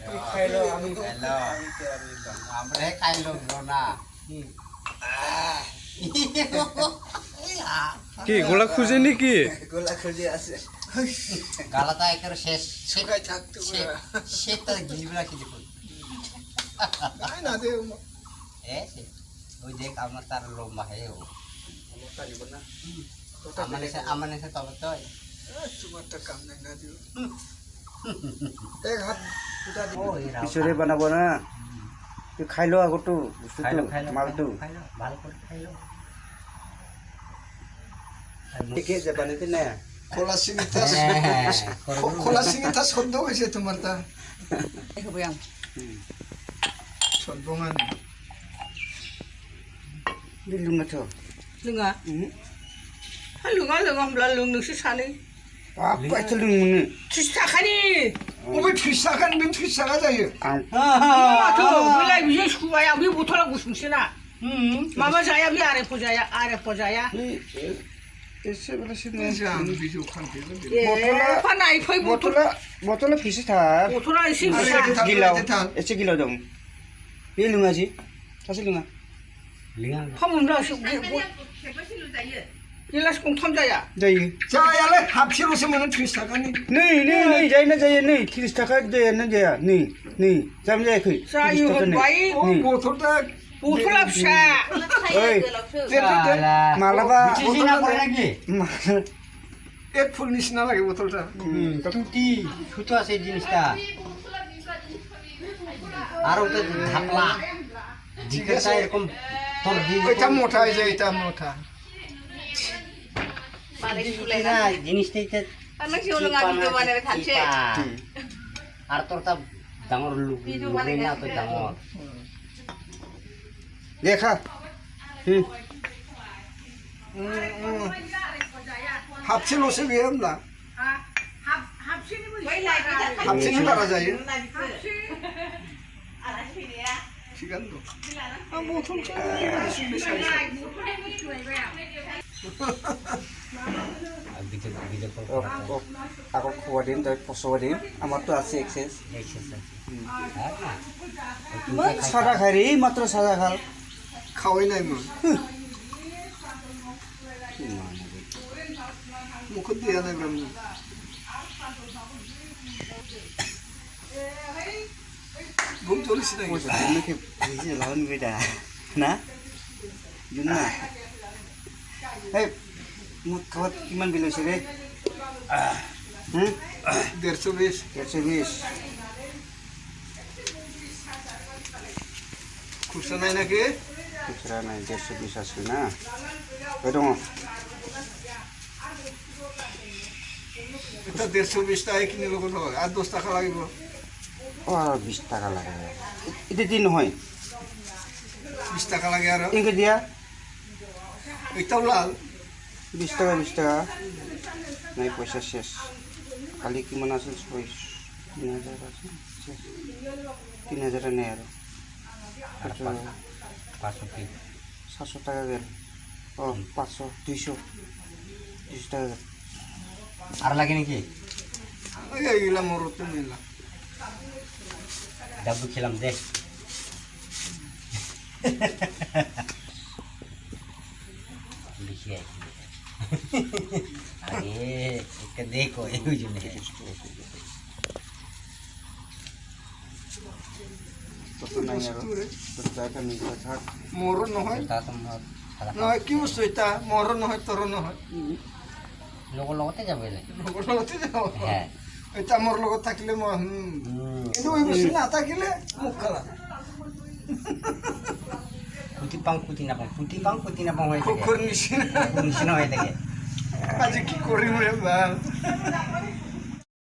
তুই খাইলো আমি খাইলো আমরা খাইলো না কি গোলা খুঁজে নাকি গোলা খুঁজে আছে গালাটা একেবারে শেষ শুকাই থাকতো সেটা গিলবিলা কি দেখুন নাই না দে ওই দেখ আমার তার লম্বা হে ও পারিব না আমার এসে তবে তো তোমার তো কাম নাই না দিও এক হাত উঠা দিব পিছরে বানাবো না তুই খাইলো আগতো খাইলো মালটো খাইলো ভালো করে খাইলো কে যে বানাইতে না খোলা সিঙ্গিটা খোলা সিঙ্গিটা সদ্য হয়েছে তোমার তা সদ্য মানে লুঙ্গা তো Lunga. Lunga hombla lung nungsi sani. apa itu lungnya Tistakani. ওই ফিসাখান বিন ফিসাখা যায় Atu bilai bisa skubaya bi botola gusungsina. Mama saya bi are pojaya. এসে বলে সিনে আমি বিজু খান দিল Panai phoi বোতলা বোতলা ফিসে থাক botola isi Ada bisa. গিলাও এসে গিলাও দম এই লুঙ্গা জি আছে Lunga লিঙা Pamunla su. Gilas gongtam jaya. যাই যাইলে হাফছিলছে মনে ফিসাখানি নেই নেই নেই যাই না যাই নেই 30 টাকা দেয় না যায় নেই নেই যাম যাই কই Sayu bai ও বোতলটা botola psa. ওই মালাবা চিনি না করে নাকি এক ফুল নিস না লাগে বোতলটা ছুটি ছুটো আছে এই জিনিসটা আর ওটা ঢাকলা জিকেটা এরকম তোর ওইটা মোটা হয়ে যায় এটা মোটা জিনিসটা এটা Anak si ulung agi ke mana khache. আর তোর তা ডাঙর লুক না তো ডাঙর দেখা হুম হাফছিলছে বিয়াম না হাফছিনি পারা যায় ঠিক আছে তো বোতলটা আকৌ খোৱা দিম তাই পচোৱা দিম আমাৰতো আছে এক্সেছ চাদা খাই রে মাত্র সাদা খাল খাওয়াই নাই মই মুখত দিয়া নাই ব্রহ্ম ঘুম চলিস না এনেকে ভিজে লাউন বেটা না জুনা এই মোক খাওয়াত কিমান বিল হৈছে ৰে 120 120 খুশা নাই নাকি খুচরা নাই 120 আছে না কই দङ এটা 120 টাকা কিনে লোক আর 10 টাকা লাগিব ও 20 টাকা লাগে এটা দিন নহয় 20 টাকা লাগে আর ইনকে দিয়া এটাও লাল 20 টাকা নাই পয়সা শেষ কালি কিমান আছিল 3000 আছে 3000 নেই আর 700 টাকা গেল ও 500 200 টাকা গেল আর লাগে নাকি এইগুলা মরতে মিলা ডাবু খেলাম দেখ লিখিয়ে আরে এটা দেখো এই জন্য কত নাই আর তো টাকা নিতে থাক মর নহয় তা তোমার নহয় কি বস্তু এটা মর নহয় তর নহয় লোক লগতে যাবে না লগৰ লগতে যাও হ্যাঁ এটা মোৰ লগত থাকিলে মই কিন্তু ওই বস্তু না থাকিলে মুখ খালা কুটি পাং কুটি না পাং হয়ে থাকে কুকুর নিচিনা নিচিনা হয়ে থাকে আজি কি কৰিম ৰে ভাল